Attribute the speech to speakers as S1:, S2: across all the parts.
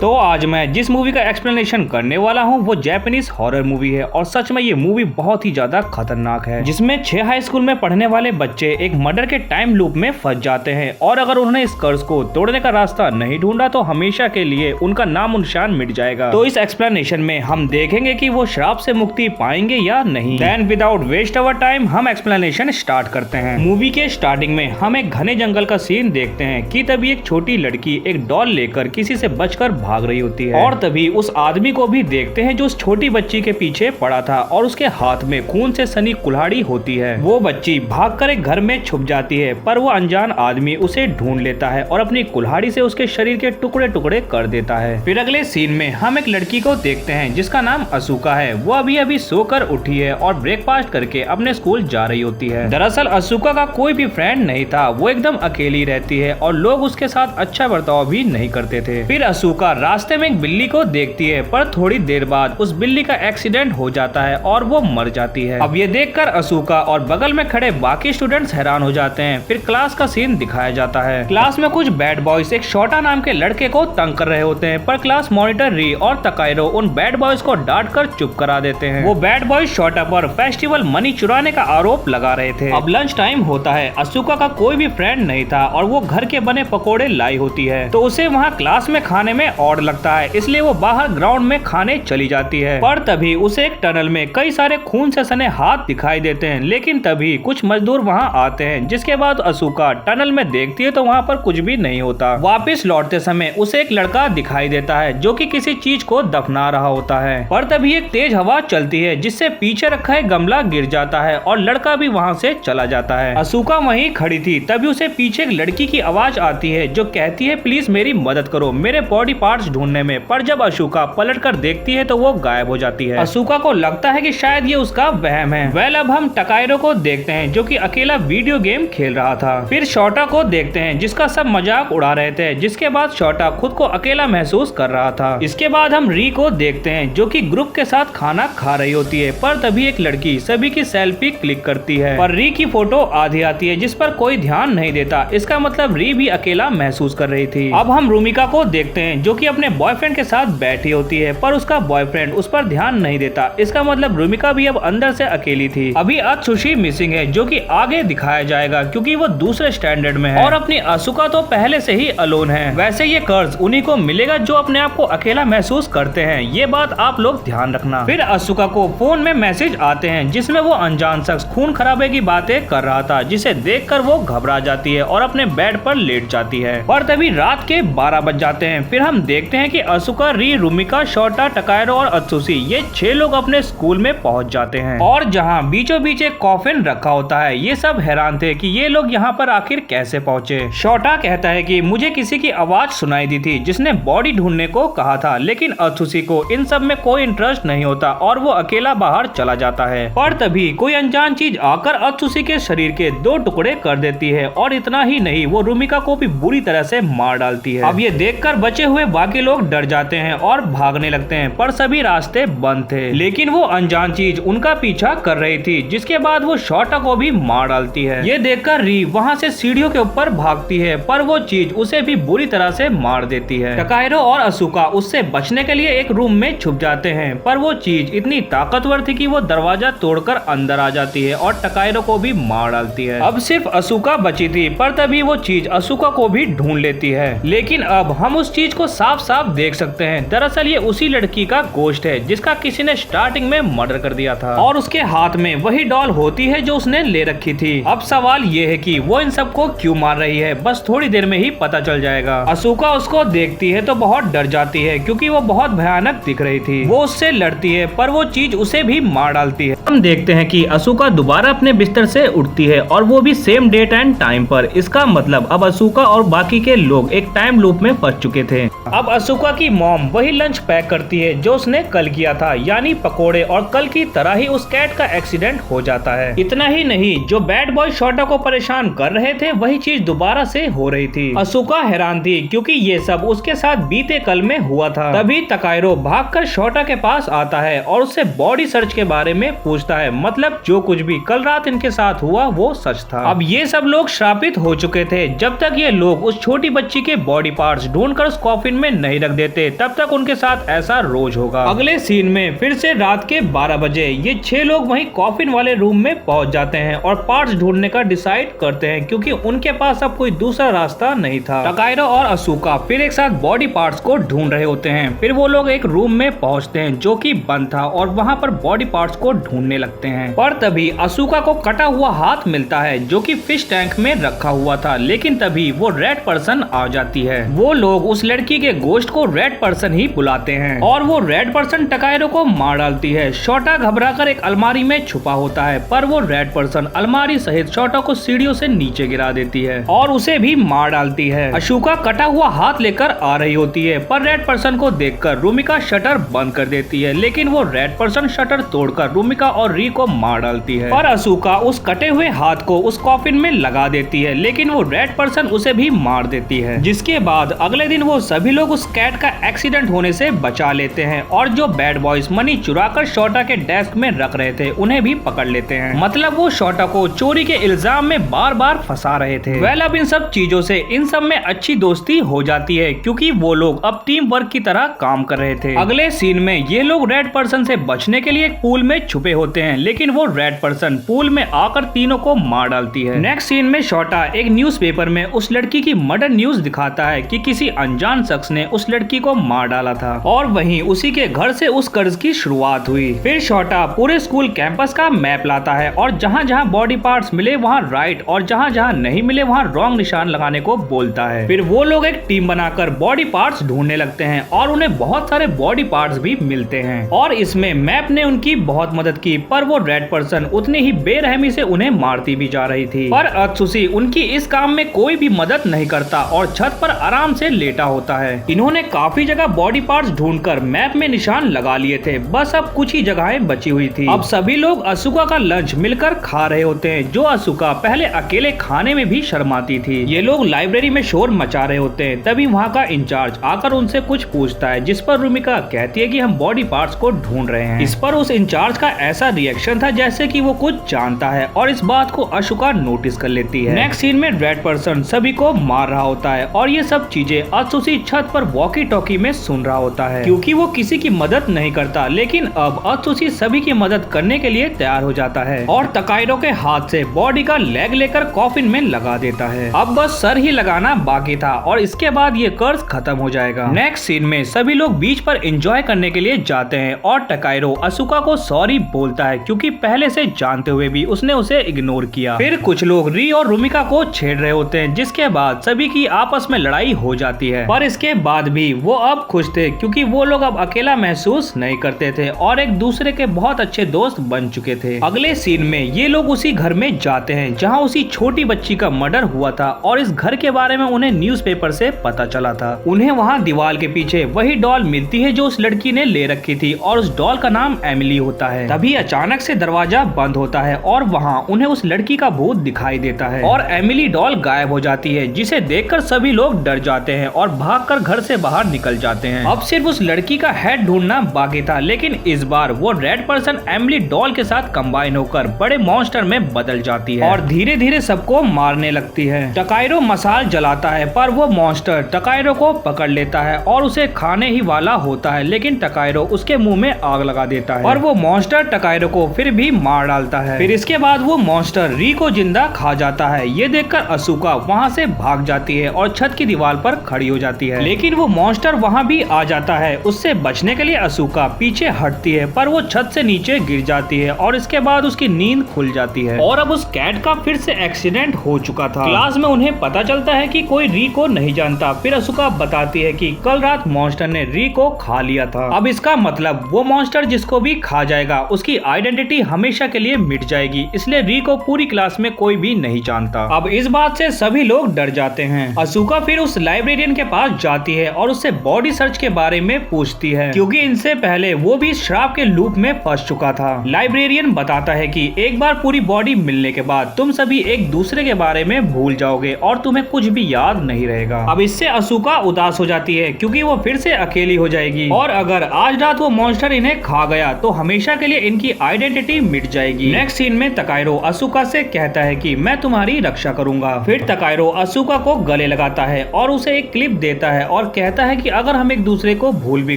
S1: तो आज मैं जिस मूवी का एक्सप्लेनेशन करने वाला हूँ वो जापानीज हॉरर मूवी है और सच में ये मूवी बहुत ही ज्यादा खतरनाक है, जिसमें 6 हाई स्कूल में पढ़ने वाले बच्चे एक मर्डर के टाइम लूप में फंस जाते हैं और अगर उन्होंने इस कर्ज को तोड़ने का रास्ता नहीं ढूंढा तो हमेशा के लिए उनका नाम निशान मिट जाएगा। तो इस एक्सप्लेनेशन में हम देखेंगे कि वो श्राप से मुक्ति पाएंगे या नहीं। Then without waste our time हम एक्सप्लेनेशन स्टार्ट करते हैं। मूवी के स्टार्टिंग में हम एक घने जंगल का सीन देखते हैं कि तभी एक छोटी लड़की एक डॉल लेकर किसी से बचकर भाग रही होती है और तभी उस आदमी को भी देखते हैं जो उस छोटी बच्ची के पीछे पड़ा था और उसके हाथ में खून से सनी कुल्हाड़ी होती है। वो बच्ची भागकर एक घर में छुप जाती है पर वो अनजान आदमी उसे ढूंढ लेता है और अपनी कुल्हाड़ी से उसके शरीर के टुकड़े टुकड़े कर देता है। फिर अगले सीन में हम एक लड़की को देखते हैं जिसका नाम असूका है। वो अभी अभी सोकर उठी है और ब्रेकफास्ट करके अपने स्कूल जा रही होती है। दरअसल असूका का कोई भी फ्रेंड नहीं था, वो एकदम अकेली रहती है और लोग उसके साथ अच्छा बर्ताव भी नहीं करते थे। फिर असूका रास्ते में एक बिल्ली को देखती है पर थोड़ी देर बाद उस बिल्ली का एक्सीडेंट हो जाता है और वो मर जाती है। अब ये देखकर असूका और बगल में खड़े बाकी स्टूडेंट्स हैरान हो जाते हैं। फिर क्लास का सीन दिखाया जाता है। क्लास में कुछ बैड बॉयज एक शोटा नाम के लड़के को तंग कर रहे होते हैं पर क्लास मॉनिटर री और तकाइरो उन बैड बॉयज को डांट कर चुप करा देते हैं। वो बैड बॉयज शोटा पर फेस्टिवल मनी चुराने का आरोप लगा रहे थे। अब लंच टाइम होता है। असूका का कोई भी फ्रेंड नहीं था और वो घर के बने पकोड़े लाई होती है तो उसे वहाँ क्लास में खाने में ऑड लगता है, इसलिए वो बाहर ग्राउंड में खाने चली जाती है। पर तभी उसे एक टनल में कई सारे खून से सने हाथ दिखाई देते हैं, लेकिन तभी कुछ मजदूर वहाँ आते हैं जिसके बाद असूका टनल में देखती है तो वहाँ पर कुछ भी नहीं होता। वापस लौटते समय उसे एक लड़का दिखाई देता है जो कि किसी चीज को दफना रहा होता है पर तभी एक तेज हवा चलती है जिससे पीछे रखा है गमला गिर जाता है और लड़का भी वहाँ से चला जाता है। असूका वहीं खड़ी थी, तभी उसे पीछे एक लड़की की आवाज आती है जो कहती है प्लीज मेरी मदद करो मेरे बॉडी पार्ट्स ढूंढने में। पर जब असूका पलट कर देखती है तो वो गायब हो जाती है। असूका को लगता है कि शायद ये उसका वहम है। वेल अब हम तकाइरो को देखते हैं जो कि अकेला वीडियो गेम खेल रहा था। फिर शोटा को देखते हैं जिसका सब मजाक उड़ा रहे थे, जिसके बाद शोटा खुद को अकेला महसूस कर रहा था। इसके बाद हम री को देखते हैं जो कि ग्रुप के साथ खाना खा रही होती है पर तभी एक लड़की सभी की सेल्फी क्लिक करती है पर री की फोटो आधी आती है जिस पर कोई ध्यान नहीं देता। इसका मतलब री भी अकेला महसूस कर रही थी। अब हम रूमिका को देखते हैं जो कि अपने बॉयफ्रेंड के साथ बैठी होती है पर उसका बॉयफ्रेंड उस पर ध्यान नहीं देता। इसका मतलब रूमिका भी अब अंदर से अकेली थी। अभी अत्सुशी मिसिंग है जो कि आगे दिखाया जाएगा क्योंकि वो दूसरे स्टैंडर्ड में है और अपनी असूका तो पहले से ही अलोन है। वैसे ये कर्ज उन्हीं को मिलेगा जो अपने आप को अकेला महसूस करते हैं, ये बात आप लोग ध्यान रखना। फिर असूका को फोन में मैसेज आते हैं जिसमें वो अनजान शख्स खून खराबे की बातें कर रहा था, जिसे देखकर वो घबरा जाती है और अपने बेड पर लेट जाती है। और तभी रात के 12 बज जाते हैं। फिर हम देखते हैं कि असूका, री, रूमिका, शोटा, तकाइरो और अत्सुशी ये 6 लोग अपने स्कूल में पहुंच जाते हैं और जहां बीचों बीच एक कॉफिन रखा होता है। ये सब हैरान थे कि ये लोग यहाँ पर आखिर कैसे पहुंचे। शोटा कहता है कि मुझे किसी की आवाज सुनाई दी थी जिसने बॉडी ढूंढने को कहा था, लेकिन अत्सुशी को इन सब में कोई इंटरेस्ट नहीं होता और वो अकेला बाहर चला जाता है। पर तभी कोई अनजान चीज आकर अत्सुशी के शरीर के 2 टुकड़े कर देती है और इतना ही नहीं वो रूमिका को भी बुरी तरह से मार डालती है। अब ये देखकर बचे हुए बाकी लोग डर जाते हैं और भागने लगते हैं पर सभी रास्ते बंद थे, लेकिन वो अनजान चीज उनका पीछा कर रही थी जिसके बाद वो शोटा को भी मार डालती है। ये देखकर री वहाँ से सीढ़ियों के ऊपर भागती है पर वो चीज उसे भी बुरी तरह से मार देती है। तकाइरो और असूका उससे बचने के लिए एक रूम में छुप जाते हैं पर वो चीज इतनी ताकतवर थी कि वो दरवाजा तोड़कर अंदर आ जाती है और तकाइरो को भी मार डालती है। अब सिर्फ असूका बची थी पर तभी वो चीज असूका को भी ढूंढ लेती है, लेकिन अब हम उस चीज को साफ साफ देख सकते हैं। दरअसल ये उसी लड़की का गोश्त है जिसका किसी ने स्टार्टिंग में मर्डर कर दिया था और उसके हाथ में वही डॉल होती है जो उसने ले रखी थी। अब सवाल ये है कि वो इन सबको क्यों मार रही है, बस थोड़ी देर में ही पता चल जाएगा। असूका उसको देखती है तो बहुत डर जाती है क्योंकि वो बहुत भयानक दिख रही थी। वो उससे लड़ती है पर वो चीज उसे भी मार डालती है। हम देखते हैं कि असूका दोबारा अपने बिस्तर से उठती है और वो भी सेम डेट एंड टाइम पर। इसका मतलब अब असूका और बाकी के लोग एक टाइम लूप में फंस चुके थे। अब असूका की मॉम वही लंच पैक करती है जो उसने कल किया था, यानी पकोड़े, और कल की तरह ही उस कैट का एक्सीडेंट हो जाता है। इतना ही नहीं, जो बैड बॉय शोटा को परेशान कर रहे थे वही चीज दोबारा से हो रही थी। असूका हैरान थी क्योंकि ये सब उसके साथ बीते कल में हुआ था। तभी तकाइरो भागकर शोटा के पास आता है और उससे बॉडी सर्च के बारे में पूछता है, मतलब जो कुछ भी कल रात इनके साथ हुआ वो सच था। अब ये सब लोग श्रापित हो चुके थे जब तक ये लोग उस छोटी बच्ची के बॉडी पार्ट्स ढूंढकर उस कॉफिन में नहीं रख देते तब तक उनके साथ ऐसा रोज होगा। अगले सीन में फिर से रात के 12 बजे ये 6 लोग वहीं कॉफिन वाले रूम में पहुंच जाते हैं और पार्ट्स ढूंढने का डिसाइड करते हैं क्योंकि उनके पास अब कोई दूसरा रास्ता नहीं था। तकाइरो और असुका फिर एक साथ बॉडी पार्ट्स को ढूंढ रहे होते हैं। फिर वो लोग एक रूम में पहुंचते हैं जो कि बंद था और वहां पर बॉडी पार्ट्स को ढूंढने लगते हैं। पर तभी असुका को कटा हुआ हाथ मिलता है जो कि फिश टैंक में रखा हुआ था, लेकिन तभी वो रेड पर्सन आ जाती है। वो लोग उस लड़की के गोश्त को रेड पर्सन ही बुलाते हैं और वो रेड पर्सन तकाइरो को मार डालती है। शोटा घबराकर एक अलमारी में छुपा होता है पर वो रेड पर्सन अलमारी सहित शोटा को सीढ़ियों से नीचे गिरा देती है और उसे भी मार डालती है। असुका कटा हुआ हाथ लेकर आ रही होती है पर रेड पर्सन को देखकर रूमिका शटर बंद कर देती है, लेकिन वो रेड पर्सन शटर तोड़कर रूमिका और री को मार डालती है। पर असुका उस कटे हुए हाथ को उस कॉफिन में लगा देती है, लेकिन वो रेड पर्सन उसे भी मार देती है। जिसके बाद अगले दिन वो सभी लोग उस कैट का एक्सीडेंट होने से बचा लेते हैं और जो बैड बॉयज मनी चुराकर शोटा के डेस्क में रख रहे थे उन्हें भी पकड़ लेते हैं। मतलब वो शोटा को चोरी के इल्जाम में बार बार फंसा रहे थे। वेल अब इन सब चीजों से इन सब में अच्छी दोस्ती हो जाती है क्योंकि वो लोग अब टीम वर्क की तरह काम कर रहे थे। अगले सीन में ये लोग रेड पर्सन से बचने के लिए एक पूल में छुपे होते हैं, लेकिन वो रेड पर्सन पूल में आकर तीनों को मार डालती है। नेक्स्ट सीन में शोटा एक न्यूज़पेपर में उस लड़की की मर्डर न्यूज दिखाता है कि किसी अनजान शख्स ने उस लड़की को मार डाला था और वहीं उसी के घर से उस कर्ज की शुरुआत हुई। फिर शोटा पूरे स्कूल कैंपस का मैप लाता है और जहाँ जहाँ बॉडी पार्ट्स मिले वहाँ राइट और जहाँ जहाँ नहीं मिले वहाँ रॉन्ग निशान लगाने को बोलता है। फिर वो लोग एक टीम बनाकर बॉडी पार्ट्स ढूंढने लगते हैं और उन्हें बहुत सारे बॉडी पार्ट्स भी मिलते हैं और इसमें मैप ने उनकी बहुत मदद की, पर वो रेड पर्सन उतनी ही बेरहमी से उन्हें मारती भी जा रही थी। पर अत्सुशी उनकी इस काम में कोई भी मदद नहीं करता और छत पर आराम से लेटा होता है। इन्होंने काफी जगह बॉडी पार्ट्स ढूंढकर मैप में निशान लगा लिए थे, बस अब कुछ ही जगहें बची हुई थी। अब सभी लोग असुका का लंच मिलकर खा रहे होते हैं, जो असुका पहले अकेले खाने में भी शर्माती थी। ये लोग लाइब्रेरी में शोर मचा रहे होते हैं, तभी वहाँ का इंचार्ज आकर उनसे कुछ पूछता है, जिस पर रूमिका कहती है कि हम बॉडी पार्ट्स को ढूंढ रहे हैं। इस पर उस इंचार्ज का ऐसा रिएक्शन था जैसे कि वो कुछ जानता है और इस बात को असुका नोटिस कर लेती है। नेक्स्ट सीन में रेड पर्सन सभी को मार रहा होता है और ये सब चीजें अत्सुशी छत पर वॉकी टॉकी में सुन रहा होता है क्योंकि वो किसी की मदद नहीं करता, लेकिन अब अत्सुशी सभी की मदद करने के लिए तैयार हो जाता है और तकाइरो के हाथ से बॉडी का लेग लेकर कॉफिन में लगा देता है। अब बस सर ही लगाना बाकी था और इसके बाद ये कर्ज खत्म हो जाएगा। नेक्स्ट सीन में सभी लोग बीच पर एंजॉय करने के लिए जाते हैं और तकाइरो असुका को सॉरी बोलता है क्योंकि पहले से जानते हुए भी उसने उसे इग्नोर किया। फिर कुछ लोग री और रूमिका को छेड़ रहे होते हैं, जिसके बाद सभी की आपस में लड़ाई हो जाती है। पर इसके बाद भी वो अब खुश थे क्योंकि वो लोग अब अकेला महसूस नहीं करते थे और एक दूसरे के बहुत अच्छे दोस्त बन चुके थे। अगले सीन में ये लोग उसी घर में जाते हैं जहाँ उसी छोटी बच्ची का मर्डर हुआ था और इस घर के बारे में उन्हें न्यूज़पेपर से पता चला था। उन्हें वहाँ दीवार के पीछे वही डॉल मिलती है जो उस लड़की ने ले रखी थी और उस डॉल का नाम एमिली होता है। तभी अचानक से दरवाजा बंद होता है और वहाँ उन्हें उस लड़की का भूत दिखाई देता है और एमिली डॉल गायब हो जाती है, जिसे देखकर सभी लोग डर जाते हैं और भागकर घर से बाहर निकल जाते हैं। अब सिर्फ उस लड़की का हेड ढूंढना बाकी था, लेकिन इस बार वो रेड पर्सन एमिली डॉल के साथ कंबाइन होकर बड़े मॉन्स्टर में बदल जाती है और धीरे धीरे सबको मारने लगती है। तकाइरो मसाल जलाता है पर वो मॉन्स्टर तकाइरो को पकड़ लेता है और उसे खाने ही वाला होता है, लेकिन तकाइरो उसके मुंह में आग लगा देता है और वो मॉन्स्टर तकाइरो को फिर भी मार डालता है। फिर इसके बाद वो मॉन्स्टर री को जिंदा खा जाता है। ये देखकर असुका वहाँ से भाग जाती है और छत की दीवार पर खड़ी हो जाती है, लेकिन वो मॉन्स्टर वहाँ भी आ जाता है। उससे बचने के लिए असुका पीछे हटती है पर वो छत से नीचे गिर जाती है और इसके बाद उसकी नींद खुल जाती है और अब उस कैट का फिर से एक्सीडेंट हो चुका था। क्लास में उन्हें पता चलता है कि कोई री को नहीं जानता। फिर असुका बताती है कि कल रात मॉन्स्टर ने री को खा लिया था। अब इसका मतलब वो मॉन्स्टर जिसको भी खा जाएगा उसकी आइडेंटिटी हमेशा के लिए मिट जाएगी, इसलिए री को पूरी क्लास में कोई भी नहीं जानता। अब इस बात से सभी लोग डर जाते हैं। असुका फिर उस लाइब्रेरियन के पास जाती है और उससे बॉडी सर्च के बारे में पूछती है क्योंकि इनसे पहले वो भी श्राप के लूप में फंस चुका था। लाइब्रेरियन बताता है कि एक बार पूरी बॉडी मिलने के बाद तुम सभी एक दूसरे के बारे में भूल जाओगे और तुम्हें कुछ भी याद नहीं रहेगा। अब इससे असुका उदास हो जाती है क्योंकि वो फिर से अकेली हो जाएगी और अगर आज रात वो मॉन्स्टर इन्हें खा गया तो हमेशा के लिए इनकी आइडेंटिटी मिट जाएगी। नेक्स्ट सीन में तकाइरो असुका से कहता है कि मैं तुम्हारी रक्षा करूंगा। फिर तकाइरो असुका को गले लगाता है और उसे एक क्लिप देता है और कहता है कि अगर हम एक दूसरे को भूल भी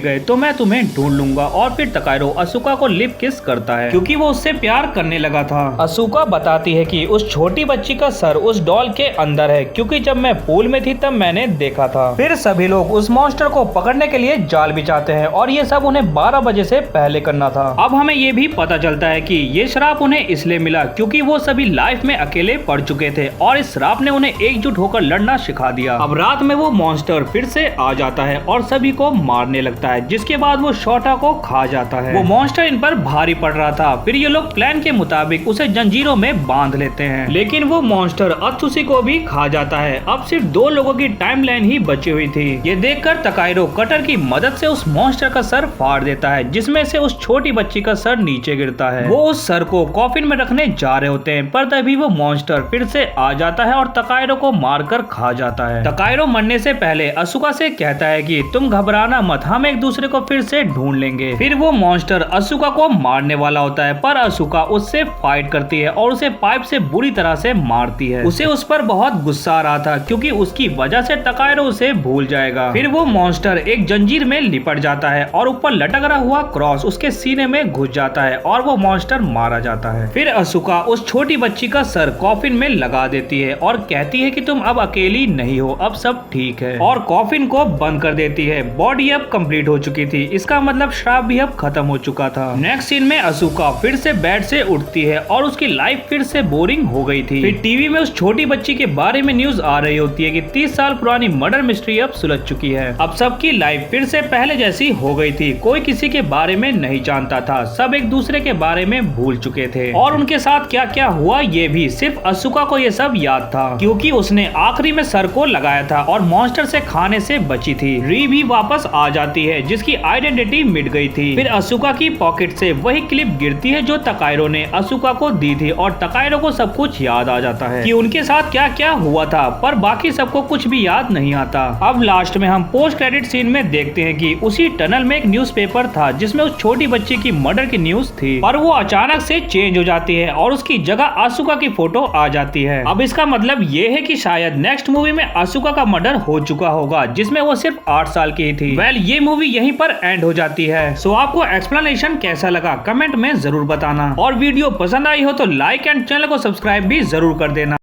S1: गए तो मैं तुम्हें ढूंढ लूंगा। और फिर तकाइरो असुका को लिप किस करता है क्योंकि वो उससे प्यार करने लगा था। असुका बताती है कि उस छोटी बच्ची का सर उस डॉल के अंदर है क्योंकि जब मैं पूल में थी तब मैंने देखा था। फिर सभी लोग उस मॉन्स्टर को पकड़ने के लिए जाल बिछाते हैं और ये सब उन्हें 12 बजे से पहले करना था। अब हमें ये भी पता चलता है कि ये श्राप उन्हें इसलिए मिला क्योंकि वो सभी लाइफ में अकेले पड़ चुके थे और इस श्राप ने उन्हें एकजुट होकर लड़ना सिखा दिया। अब रात में वो मॉन्स्टर फिर से आ जाता है और सभी को मारने लगता है, जिसके बाद वो शोटा को खा जाता है। वो मॉन्स्टर इन पर भारी पड़ रहा था। फिर ये लोग प्लान के मुताबिक उसे जंजीरों में बांध लेते हैं, लेकिन वो मॉन्स्टर अत्सुशी को भी खा जाता है। अब सिर्फ 2 लोगों की टाइमलाइन ही बची हुई थी। ये देखकर तकाइरो कटर की मदद से उस मॉन्स्टर का सर फाड़ देता है, जिसमें से उस छोटी बच्ची का सर नीचे गिरता है। वो उस सर को कॉफिन में रखने जा रहे होते हैं, पर तभी वो मॉन्स्टर फिर से आ जाता है और तकाइरो को मारकर खा जाता है। तकाइरो मरने से पहले असुका से कहता है कि तुम घबराना मत, हम एक दूसरे को फिर से ढूंढ लेंगे। फिर वो मॉन्स्टर असुका को मारने वाला होता है, पर असुका उससे फाइट करती है और उसे पाइप से बुरी तरह से मारती है। उसे उस पर बहुत गुस्सा आ रहा था क्योंकि उसकी वजह से तकाइरो उसे भूल जाएगा। फिर वो मॉन्स्टर एक जंजीर में लिपट जाता है और ऊपर लटक रहा हुआ क्रॉस उसके सीने में घुस जाता है और वो मॉन्स्टर मारा जाता है। फिर असुका उस छोटी बच्ची का सर कॉफिन में लगा देती है और कहती है कि तुम अब अकेली नहीं हो, अब सब ठीक है, और कॉफिन को बंद कर देती है। बॉडी अब कंप्लीट हो चुकी थी, इसका मतलब श्राप भी अब खत्म हो चुका था। नेक्स्ट सीन में असुका फिर से बेड से उठती है और उसकी लाइफ फिर से बोरिंग हो गई थी। फिर टीवी में उस छोटी बच्ची के बारे में न्यूज आ रही होती है कि 30 साल पुरानी मर्डर मिस्ट्री अब सुलझ चुकी है। अब सबकी लाइफ फिर से पहले जैसी हो गई थी। कोई किसी के बारे में नहीं जानता था, सब एक दूसरे के बारे में भूल चुके थे और उनके साथ क्या क्या हुआ ये भी सिर्फ असुका को ये सब याद था क्योंकि उसने आखिरी में सर को लगाया था और मॉन्स्टर से खाने से बची थी। री भी वापस आ जाती है जिसकी आइडेंटिटी मिट गई थी। फिर असुका की पॉकेट से वही क्लिप गिरती है जो तकाइरो ने असुका को दी थी और तकाइरो को सब कुछ याद आ जाता है कि उनके साथ क्या क्या हुआ था, पर बाकी सबको कुछ भी याद नहीं आता। अब लास्ट में हम पोस्ट क्रेडिट सीन में देखते हैं कि उसी टनल में एक न्यूज़पेपर था जिसमें उस छोटी बच्ची की मर्डर की न्यूज थी, पर वो अचानक से चेंज हो जाती है और उसकी जगह असुका की फोटो आ जाती है। अब इसका मतलब ये है कि शायद नेक्स्ट मूवी में असुका का मर्डर हो चुका होगा जिसमें वो सिर्फ 8 साल की थी। वेल ये मूवी यहीं पर एंड हो जाती है। सो आपको एक्सप्लेनेशन कैसा लगा कमेंट में जरूर बताना और वीडियो पसंद आई हो तो लाइक एंड चैनल को सब्सक्राइब भी जरूर कर देना।